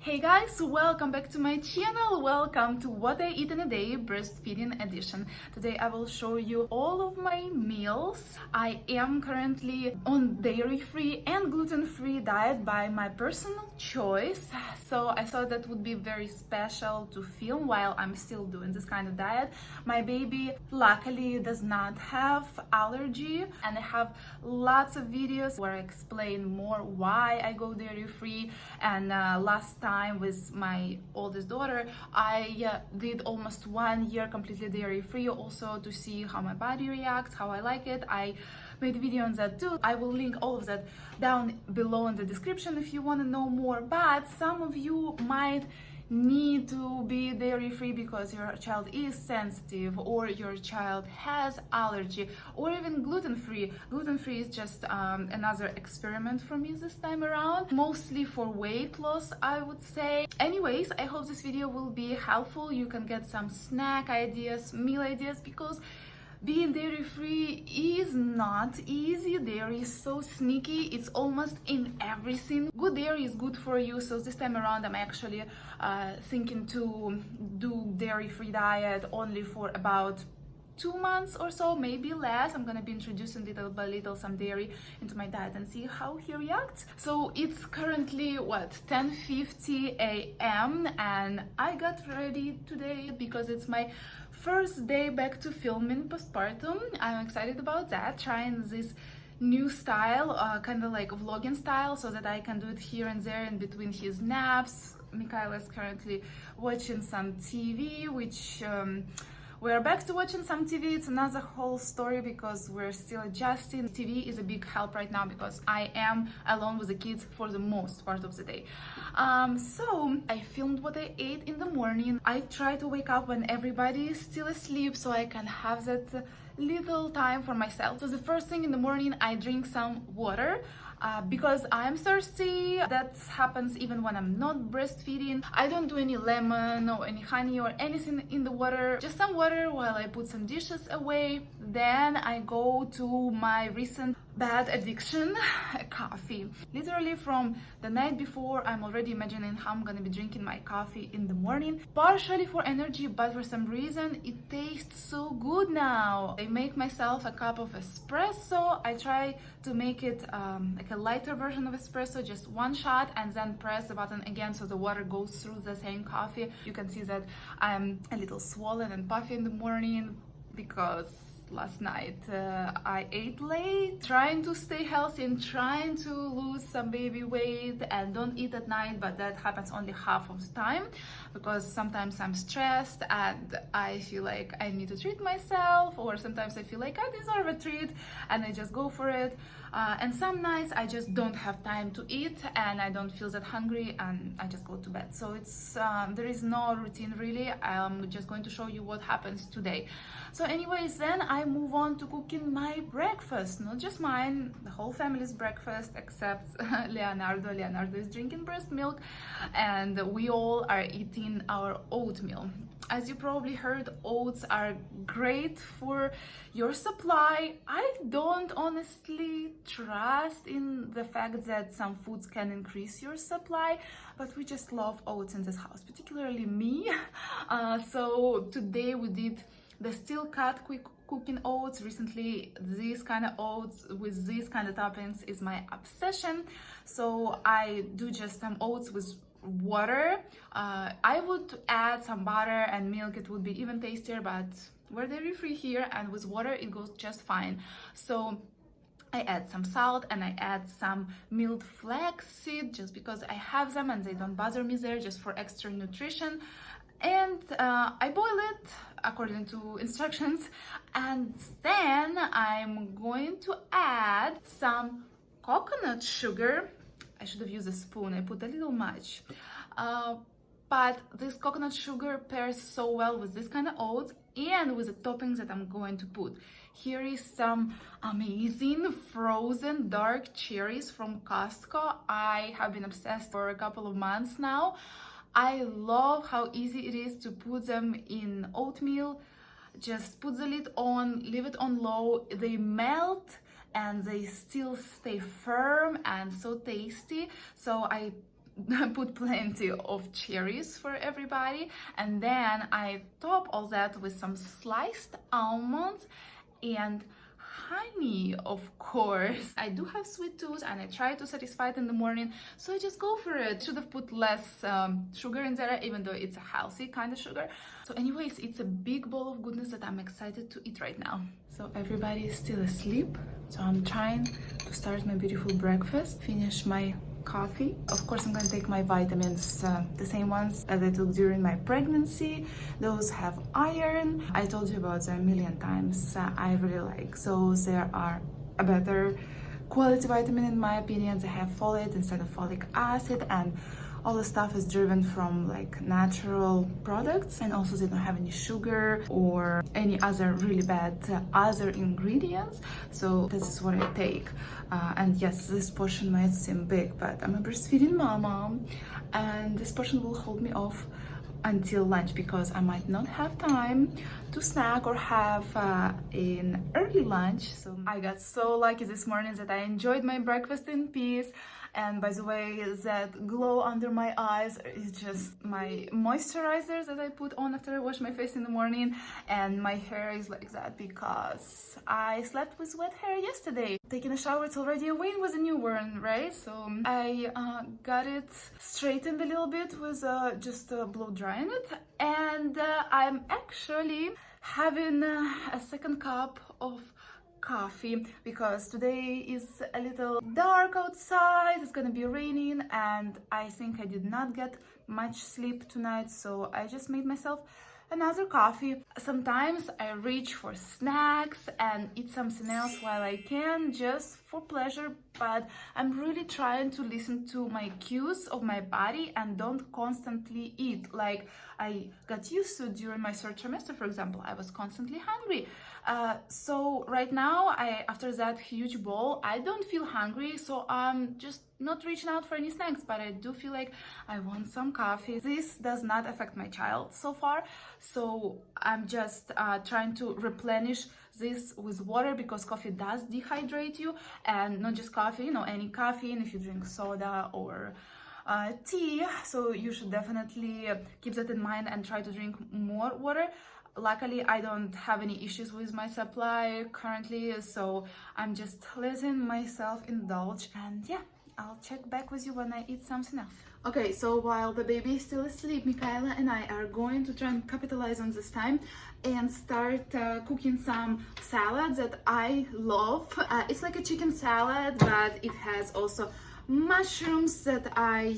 Hey guys, welcome back to my channel. Welcome to What I Eat in a Day Breastfeeding Edition. Today I will show you all of my meals. I am currently on dairy-free and gluten-free diet by my personal choice. So I thought that would be very special to film while I'm still doing this kind of diet. My baby luckily does not have allergy, and I have lots of videos where I explain more why I go dairy-free. And last time with my oldest daughter, I did almost 1 year completely dairy-free, also to see how my body reacts, how I like it. I made a video on that too. I will link all of that down below in the description if you want to know more. But some of you might need to be dairy-free because your child is sensitive, or your child has allergy, or even gluten-free. Gluten-free is just another experiment for me this time around, mostly for weight loss, I would say. Anyways, I hope this video will be helpful. You can get some snack ideas, meal ideas, because being dairy-free is not easy. Dairy is so sneaky, it's almost in everything. Good dairy is good for you, so this time around I'm actually thinking to do dairy-free diet only for about 2 months or so, maybe less. I'm gonna be introducing little by little some dairy into my diet and see how he reacts. So it's currently what, 10:50 a.m. and I got ready today because it's my first day back to filming postpartum. I'm excited about that, trying this new style, kind of like vlogging style, so that I can do it here and there in between his naps. Mikhail is currently watching some TV, which we're back to watching some TV. It's another whole story because we're still adjusting. TV is a big help right now because I am alone with the kids for the most part of the day. So I filmed what I ate in the morning. I try to wake up when everybody is still asleep so I can have that little time for myself. So the first thing in the morning, I drink some water. Because I'm thirsty. That happens even when I'm not breastfeeding. I don't do any lemon or any honey or anything in the water, just some water while I put some dishes away. Then I go to my recent bad addiction, coffee. Literally from the night before, I'm already imagining how I'm gonna be drinking my coffee in the morning, partially for energy, but for some reason it tastes so good now. I make myself a cup of espresso. I try to make it like a lighter version of espresso, just 1 shot, and then press the button again so the water goes through the same coffee. You can see that I'm a little swollen and puffy in the morning because last night I ate late, trying to stay healthy and trying to lose some baby weight, and don't eat at night, but that happens only half of the time because sometimes I'm stressed and I feel like I need to treat myself, or sometimes I feel like I deserve a treat and I just go for it. And some nights I just don't have time to eat and I don't feel that hungry and I just go to bed. So it's there is no routine really. I'm just going to show you what happens today. So anyways, then I move on to cooking my breakfast, not just mine, the whole family's breakfast except Leonardo. Leonardo is drinking breast milk and we all are eating our oatmeal. As you probably heard, oats are great for your supply. I don't honestly trust in the fact that some foods can increase your supply, but we just love oats in this house, particularly me. So today we did the steel cut quick cooking oats. Recently, these kind of oats with these kind of toppings is my obsession. So I do just some oats with water. I would add some butter and milk, it would be even tastier, but we're dairy-free here and with water it goes just fine. So I add some salt and I add some milled flaxseed just because I have them and they don't bother me there, just for extra nutrition. And I boil it according to instructions, and then I'm going to add some coconut sugar. I should have used a spoon, I put a little much. But this coconut sugar pairs so well with this kind of oats and with the toppings that I'm going to put. Here is some amazing frozen dark cherries from Costco. I have been obsessed for a couple of months now. I love how easy it is to put them in oatmeal. Just put the lid on, leave it on low, they melt and they still stay firm and so tasty. So I put plenty of cherries for everybody, and then I top all that with some sliced almonds and honey, of course. I do have sweet tooth and I try to satisfy it in the morning, so I just go for it. Should have put less sugar in there, even though it's a healthy kind of sugar. So anyways, it's a big bowl of goodness that I'm excited to eat right now. So everybody is still asleep, so I'm trying to start my beautiful breakfast, finish my coffee. Of course, I'm gonna take my vitamins, the same ones that I took during my pregnancy. Those have iron. I told you about them a million times. I really like those. There are a better quality vitamin in my opinion. They have folate instead of folic acid, and all the stuff is driven from like natural products, and also they don't have any sugar or any other really bad other ingredients. So this is what I take. And yes, this portion might seem big, but I'm a breastfeeding mama, and this portion will hold me off until lunch because I might not have time to snack or have an early lunch. So I got so lucky this morning that I enjoyed my breakfast in peace. And by the way, that glow under my eyes is just my moisturizer that I put on after I wash my face in the morning. And my hair is like that because I slept with wet hair yesterday. Taking a shower, it's already a win with a newborn, right? So I got it straightened a little bit with just blow drying it. And I'm actually having a second cup of coffee because today is a little dark outside. It's gonna be raining, and I think I did not get much sleep tonight, so I just made myself another coffee. Sometimes I reach for snacks and eat something else while I can, just for pleasure, but I'm really trying to listen to my cues of my body and don't constantly eat like I got used to during my third trimester, for example. I was constantly hungry. So right now, after that huge bowl, I don't feel hungry, so I'm just not reaching out for any snacks, but I do feel like I want some coffee. This does not affect my child so far, so I'm just trying to replenish this with water because coffee does dehydrate you, and not just coffee, you know, any caffeine if you drink soda or tea. So you should definitely keep that in mind and try to drink more water. Luckily, I don't have any issues with my supply currently, so I'm just letting myself indulge. And yeah, I'll check back with you when I eat something else. Okay, so while the baby is still asleep, Michaela and I are going to try and capitalize on this time and start cooking some salad that I love. It's like a chicken salad, but it has also mushrooms that I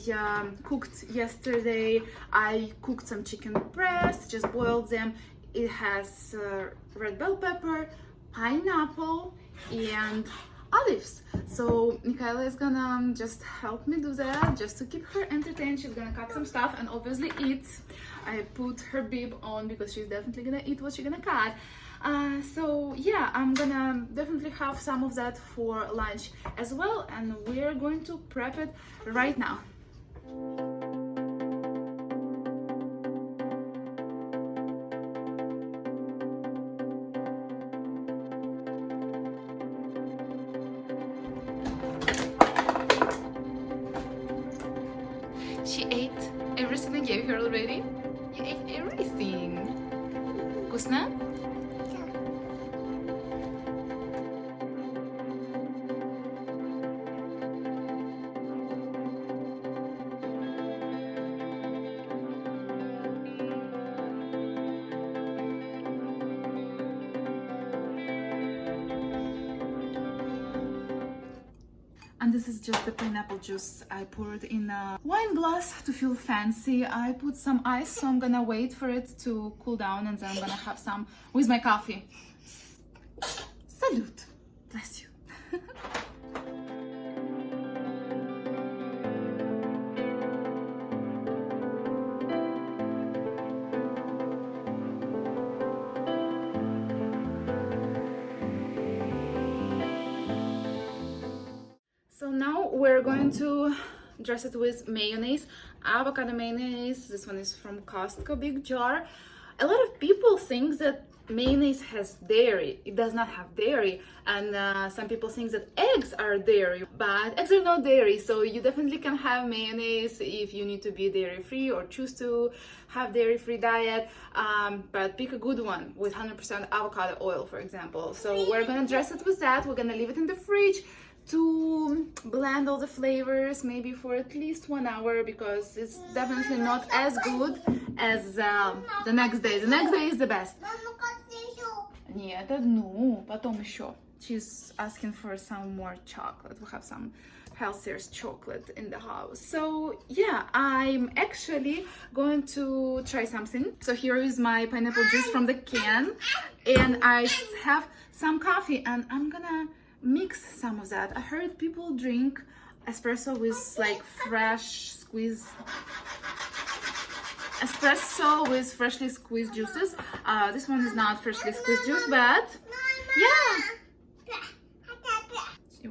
cooked yesterday. I cooked some chicken breasts, just boiled them. It has red bell pepper, pineapple, and olives. So Michaela is gonna just help me do that, just to keep her entertained. She's gonna cut some stuff and obviously eat. I put her bib on because she's definitely gonna eat what she's gonna cut. So yeah, I'm gonna definitely have some of that for lunch as well, and we're going to prep it right now. She ate everything I gave her already. You ate everything. Вкусно? And this is just the pineapple juice I poured in a wine glass to feel fancy. I put some ice, so I'm gonna wait for it to cool down, and then I'm gonna have some with my coffee. Salute! Bless you. So now we're going to dress it with mayonnaise, avocado mayonnaise. This one is from Costco, big jar. A lot of people think that mayonnaise has dairy. It does not have dairy, and some people think that eggs are dairy, but eggs are not dairy, so you definitely can have mayonnaise if you need to be dairy free or choose to have dairy free diet, but pick a good one with 100% avocado oil, for example. So we're gonna dress it with that. We're gonna leave it in the fridge to blend all the flavors, maybe for at least 1 hour, because it's definitely not as good as the next day. The next day is the best. Нет, одну, потом еще. She's asking for some more chocolate. We have some healthier chocolate in the house. So yeah, I'm actually going to try something. So here is my pineapple juice from the can, and I have some coffee, and I'm gonna mix some of that. I heard people drink espresso with like fresh squeezed espresso with freshly squeezed juices. This one is not freshly squeezed juice, but yeah,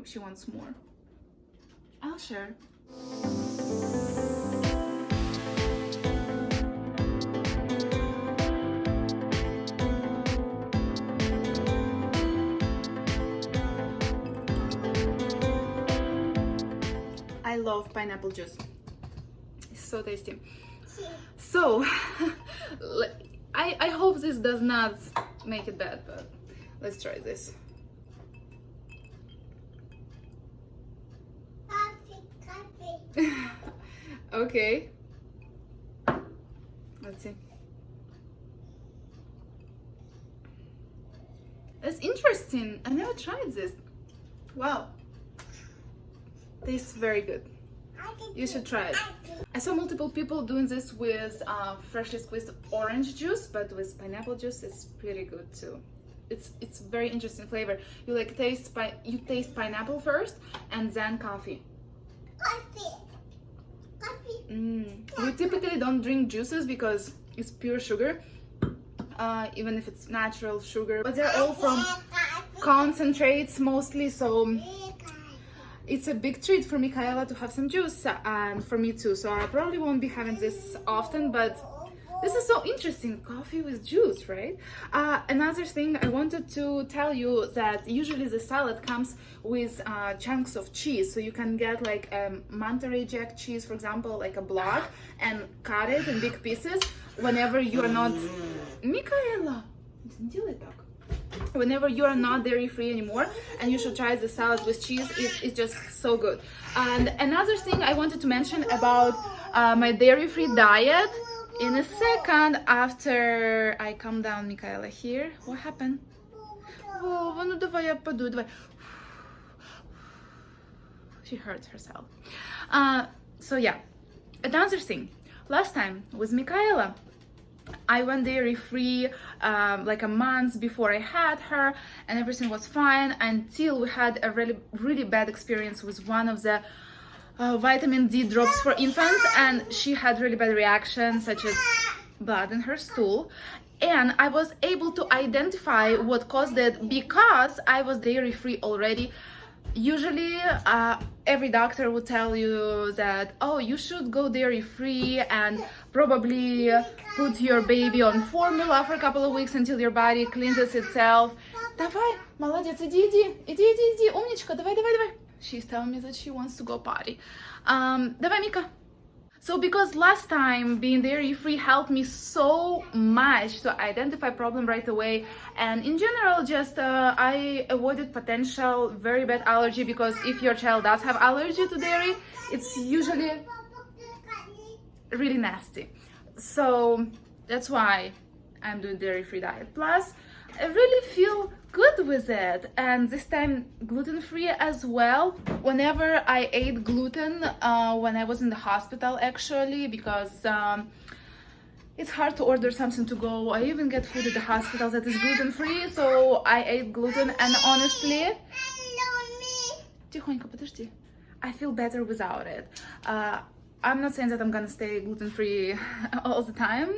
she wants more. I'll share. I love pineapple juice. It's so tasty. So I hope this does not make it bad, but let's try this. Okay, let's see. That's interesting. I never tried this. Wow, tastes very good. You should try it. I saw multiple people doing this with freshly squeezed orange juice, but with pineapple juice it's pretty good too. It's very interesting flavor. You like taste pineapple first and then coffee. We typically don't drink juices because it's pure sugar, even if it's natural sugar, but they're all from concentrates mostly, so it's a big treat for Michaela to have some juice, and for me too. So I probably won't be having this often, but this is so interesting, coffee with juice, right? Another thing I wanted to tell you that usually the salad comes with chunks of cheese, so you can get like a Monterey Jack cheese, for example, like a block, and cut it in big pieces whenever you are not... Michaela, whenever you are not dairy free anymore, and you should try the salad with cheese. It's just so good. And another thing I wanted to mention about my dairy free diet. In a second, after I calm down Michaela here. What happened? Вова, ну давай я паду, давай. She hurts herself. So yeah, another thing. Last time with Michaela, I went dairy free like a month before I had her, and everything was fine until we had a really bad experience with one of the vitamin D drops for infants, and she had really bad reactions such as blood in her stool, and I was able to identify what caused it because I was dairy free already. Usually every doctor would tell you that, oh, you should go dairy free and probably put your baby on formula for a couple of weeks until your body cleanses itself. Давай, молодец, иди, умничка, давай. She's telling me that she wants to go potty. Давай, Mika. So because last time being dairy free helped me so much to identify problem right away, and in general just I avoided potential very bad allergy, because if your child does have allergy to dairy, it's usually really nasty. So that's why I'm doing dairy free diet. Plus I really feel good with it, and this time gluten-free as well. Whenever I ate gluten when I was in the hospital, actually, because it's hard to order something to go. I even get food at the hospital that is gluten-free, so I ate gluten, and honestly, тихонько, подожди, I feel better without it. I'm not saying that I'm gonna stay gluten-free all the time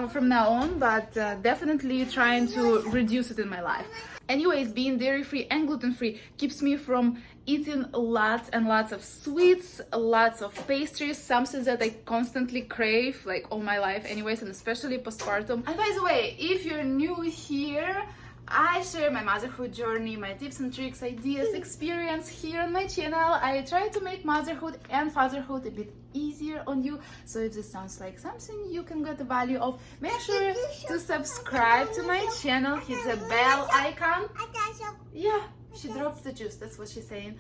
from now on, but definitely trying to reduce it in my life. Anyways, being dairy-free and gluten-free keeps me from eating lots and lots of sweets, lots of pastries, something that I constantly crave like all my life anyways, and especially postpartum. And by the way, if you're new here, I share my motherhood journey, my tips and tricks, ideas, experience here on my channel. I try to make motherhood and fatherhood a bit easier on you. So if this sounds like something you can get the value of, make sure to subscribe to my channel, hit the bell icon. Yeah, she dropped the juice, that's what she's saying.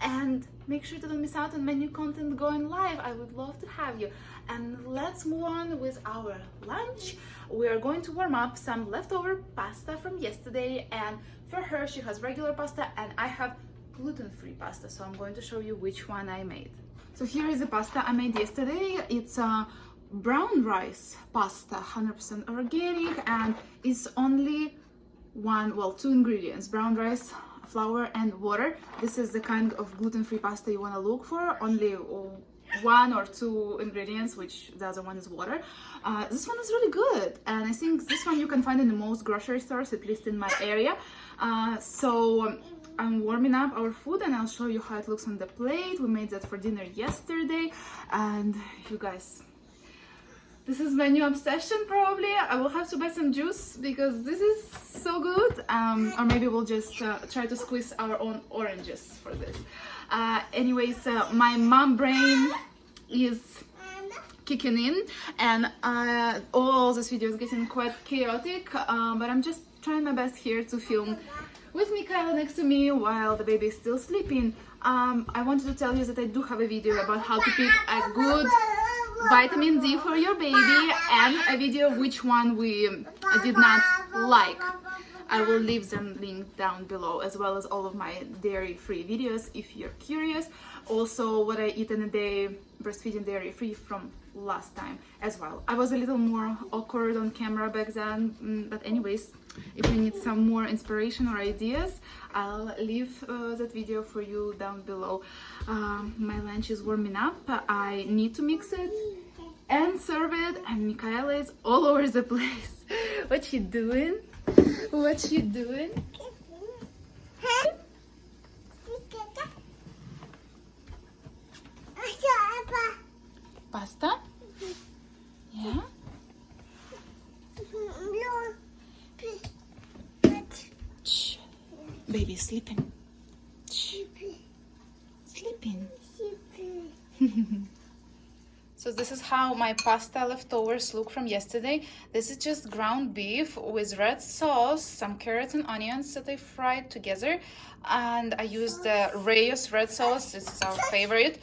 And make sure to don't miss out on my new content going live. I would love to have you. And let's move on with our lunch. We are going to warm up some leftover pasta from yesterday, and for her she has regular pasta and I have gluten-free pasta, so I'm going to show you which one I made. So here is the pasta I made yesterday. It's a brown rice pasta, 100% organic, and it's only two ingredients: brown rice, flour and water. This is the kind of gluten-free pasta you want to look for. Only one or two ingredients, which the other one is water. This one is really good, and I think this one you can find in the most grocery stores, at least in my area. So I'm warming up our food and I'll show you how it looks on the plate. We made that for dinner yesterday, and you guys, this is my new obsession probably. I will have to buy some juice because this is so good. Or maybe we'll just try to squeeze our own oranges for this. Anyways, my mom brain is kicking in, and all this video is getting quite chaotic, but I'm just trying my best here to film with Mikhaila next to me while the baby is still sleeping. I wanted to tell you that I do have a video about how to pick a good vitamin D for your baby, and a video which one we did not like. I will leave them linked down below, as well as all of my dairy-free videos if you're curious. Also, what I eat in a day, breastfeeding dairy-free from last time as well. I was a little more awkward on camera back then, but anyways, if you need some more inspiration or ideas, I'll leave that video for you down below. My lunch is warming up. I need to mix it and serve it, and Mikhaila is all over the place. What you doing? What you doing? Pasta? Yeah? Shh. Baby is sleeping. Shh. Sleeping. So this is how my pasta leftovers look from yesterday. This is just ground beef with red sauce, some carrots and onions that I fried together, and I used the Reyes red sauce. This is our favorite.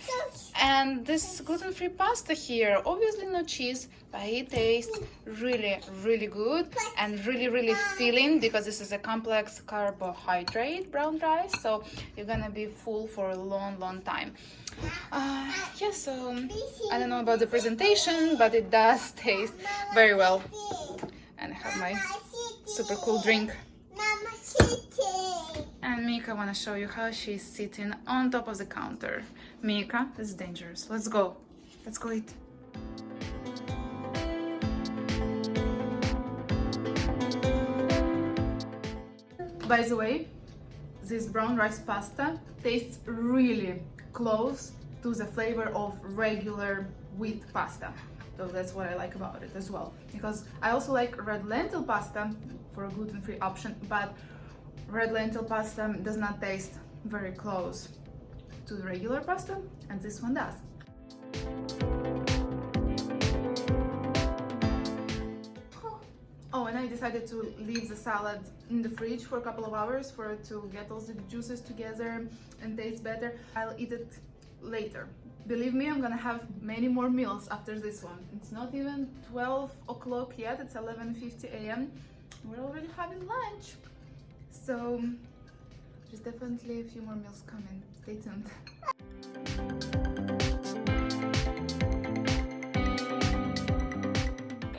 And this gluten-free pasta here, obviously no cheese, but it tastes really, really good and really, really filling, because this is a complex carbohydrate brown rice, so you're gonna be full for a long, long time. Yeah, so I don't know about the presentation, but it does taste very well. And I have my super cool drink. And Mika, wanna show you how she's sitting on top of the counter. Mika, this is dangerous. Let's go. Let's go eat. By the way, this brown rice pasta tastes really close to the flavor of regular wheat pasta. So that's what I like about it as well. Because I also like red lentil pasta for a gluten-free option, but red lentil pasta does not taste very close to the regular pasta, and this one does. Oh, and I decided to leave the salad in the fridge for a couple of hours for it to get all the juices together and taste better. I'll eat it later. Believe me, I'm gonna have many more meals after this one. It's not even 12 o'clock yet, it's 11:50 a.m. We're already having lunch. So there's definitely a few more meals coming. Stay tuned.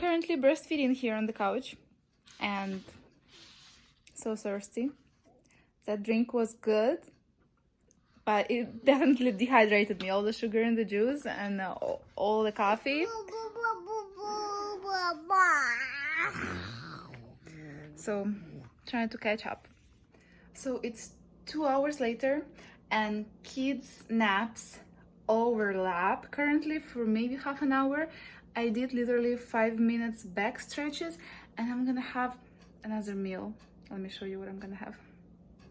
Currently breastfeeding here on the couch and so thirsty. That drink was good, but it definitely dehydrated me. All the sugar in the juice and all the coffee. So trying to catch up. So it's 2 hours later and kids naps overlap currently for maybe half an hour. I did literally 5 minutes back stretches, and I'm gonna have another meal. Let me show you what I'm gonna have.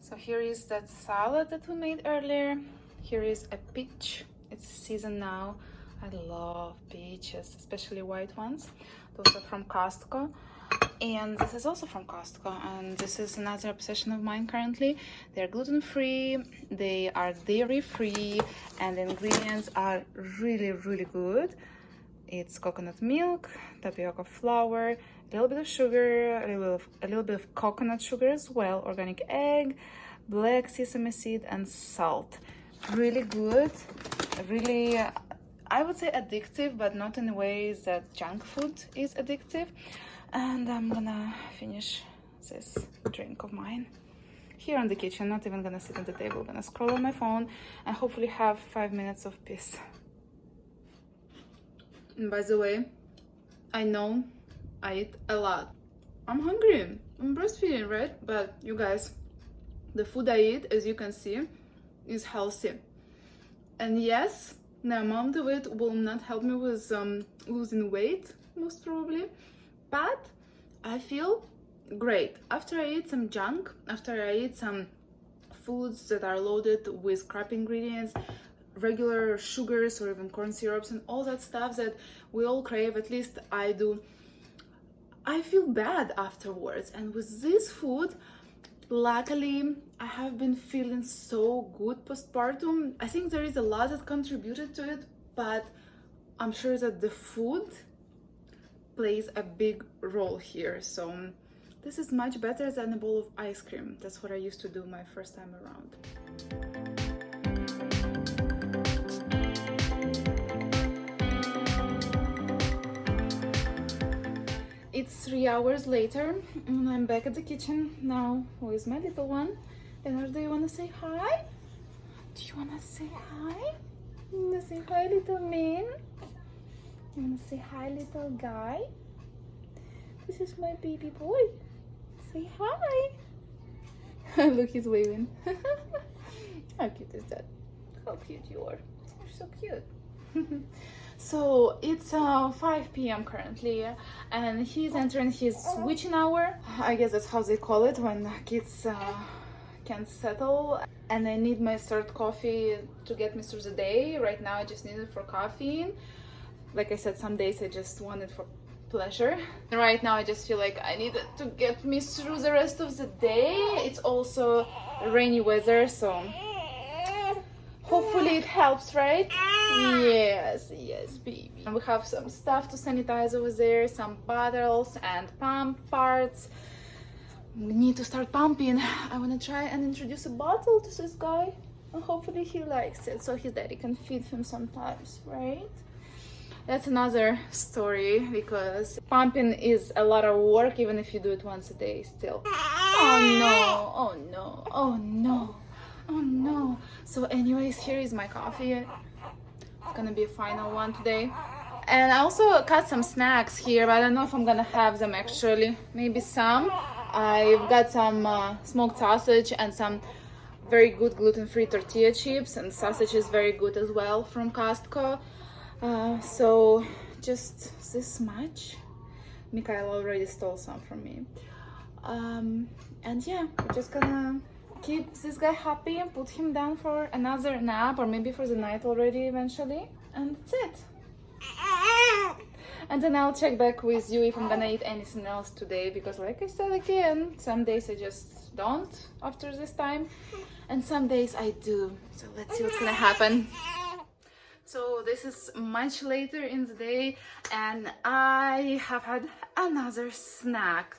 So here is that salad that we made earlier. Here is a peach. It's season now. I love peaches, especially white ones. Those are from Costco. And this is also from Costco, and this is another obsession of mine currently. They're gluten-free, they are dairy-free, and the ingredients are really, really good. It's coconut milk, tapioca flour, a little bit of sugar, a little bit of coconut sugar as well, organic egg, black sesame seed, and salt. Really good, really, I would say addictive, but not in ways that junk food is addictive. And I'm gonna finish this drink of mine here in the kitchen, not even gonna sit at the table. Gonna scroll on my phone and hopefully have 5 minutes of peace. And by the way, I know I eat a lot. I'm hungry. I'm breastfeeding, right? But you guys, the food I eat, as you can see, is healthy. And yes, the amount of it will not help me with losing weight, most probably. But I feel great after I eat some junk, after I eat some foods that are loaded with crap ingredients, regular sugars or even corn syrups and all that stuff that we all crave, at least I do. I feel bad afterwards, and with this food, luckily I have been feeling so good postpartum. I think there is a lot that contributed to it, but I'm sure that the food plays a big role here. So this is much better than a bowl of ice cream. That's what I used to do my first time around. It's 3 hours later and I'm back at the kitchen now with my little one. And do you want to say hi? Do you want to say hi? You want to say hi, little man? You want to say hi, little guy? This is my baby boy. Say hi. Look, he's waving. How cute is that? How cute you are. You're so cute. So it's 5 p.m. currently, and he's entering his switching hour. I guess that's how they call it when kids can settle. And I need my third coffee to get me through the day. Right now I just need it for caffeine. Like I said, some days I just want it for pleasure. And right now I just feel like I need it to get me through the rest of the day. It's also rainy weather, so hopefully it helps, right? Yes, baby. And we have some stuff to sanitize over there, some bottles and pump parts. We need to start pumping. I want to try and introduce a bottle to this guy, and hopefully he likes it so his daddy can feed him sometimes, right? That's another story, because pumping is a lot of work even if you do it once a day still. Oh no, oh no, oh no, oh no. So anyways, here is my coffee. It's gonna be a final one today. And I also cut some snacks here, but I don't know if I'm gonna have them actually. Maybe some. I've got some smoked sausage and some very good gluten-free tortilla chips, and sausage is very good as well from Costco. So just this much. Mikhail already stole some from me. And yeah, we're just gonna keep this guy happy and put him down for another nap, or maybe for the night already eventually. And that's it. And then I'll check back with you if I'm gonna eat anything else today, because like I said again, some days I just don't after this time, and some days I do. So let's see what's gonna happen. So this is much later in the day and I have had another snack.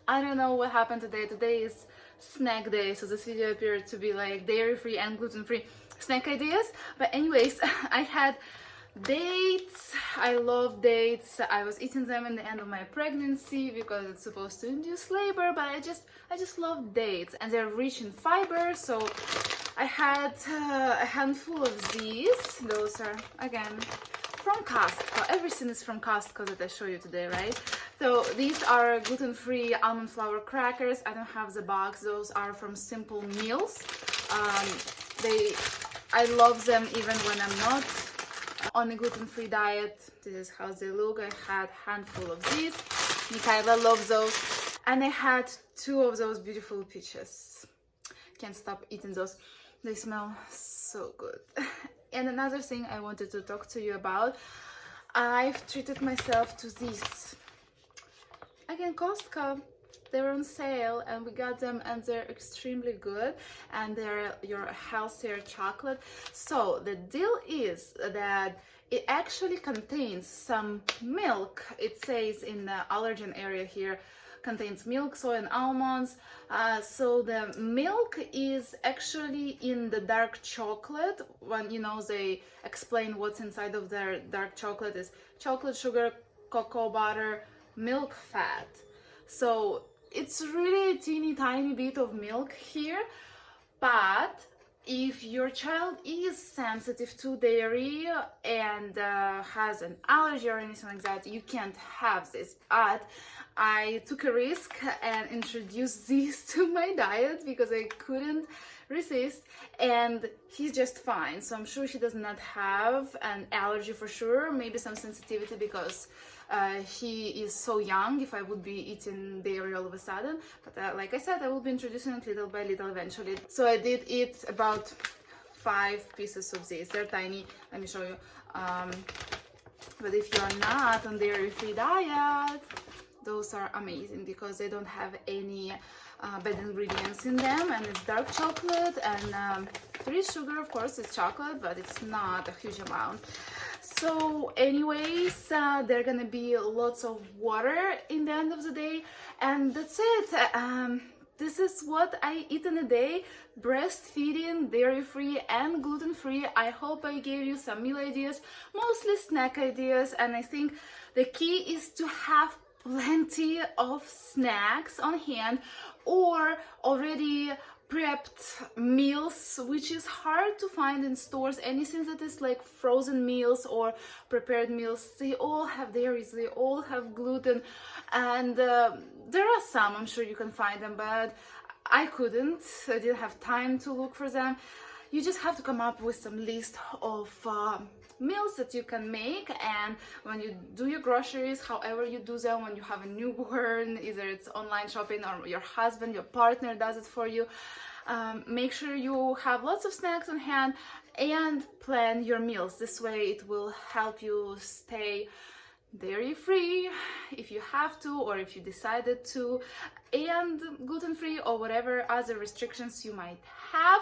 I don't know what happened today. Today is snack day, so this video appeared to be like dairy-free and gluten-free snack ideas. But anyways, I had dates. I love dates. I was eating them in the end of my pregnancy because it's supposed to induce labor, but I just love dates, and they're rich in fiber. So I had a handful of these. Those are again from Costco. Everything is from Costco that I show you today, right? So these are gluten-free almond flour crackers. I don't have the box. Those are from Simple Meals. I love them even when I'm not on a gluten-free diet. This is how they look. I had a handful of these. Mikhaila loves those. And I had 2 of those beautiful peaches. Can't stop eating those. They smell so good. And another thing I wanted to talk to you about, I've treated myself to these. Again, Costco. They're on sale and we got them and they're extremely good and they're your healthier chocolate. So the deal is that it actually contains some milk. It says in the allergen area here, contains milk, soy and almonds. So the milk is actually in the dark chocolate. When they explain what's inside of their dark chocolate is chocolate, sugar, cocoa butter, milk fat. So it's really a teeny tiny bit of milk here, but if your child is sensitive to dairy and has an allergy or anything like that, you can't have this. But I took a risk and introduced these to my diet because I couldn't resist, and he's just fine. So I'm sure he does not have an allergy for sure, maybe some sensitivity because he is so young if I would be eating dairy all of a sudden. But like I said, I will be introducing it little by little eventually. So I did eat about 5 pieces of these. They're tiny. Let me show you. But if you're not on dairy-free diet, those are amazing because they don't have any bad ingredients in them, and it's dark chocolate, and there is sugar, of course, it's chocolate, but it's not a huge amount. So anyways, there are gonna be lots of water in the end of the day, and that's it. This is what I eat in a day: breastfeeding, dairy-free and gluten-free. I hope I gave you some meal ideas, mostly snack ideas, and I think the key is to have plenty of snacks on hand or already prepped meals, which is hard to find in stores. Anything that is like frozen meals or prepared meals, they all have dairies, they all have gluten, and there are some, I'm sure you can find them, but I didn't have time to look for them. You just have to come up with some list of meals that you can make, and when you do your groceries, however you do them, when you have a newborn, either it's online shopping or your husband, your partner does it for you, make sure you have lots of snacks on hand and plan your meals. This way it will help you stay dairy-free if you have to, or if you decided to, and gluten-free or whatever other restrictions you might have.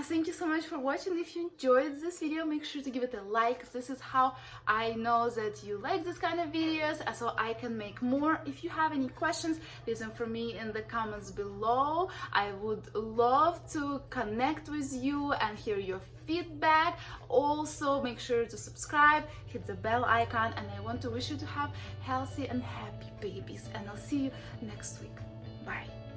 Thank you so much for watching. If you enjoyed this video, make sure to give it a like. This is how I know that you like this kind of videos, so I can make more. If you have any questions, leave them for me in the comments below. I would love to connect with you and hear your feedback. Also, make sure to subscribe, hit the bell icon, and I want to wish you to have healthy and happy babies. And I'll see you next week. Bye.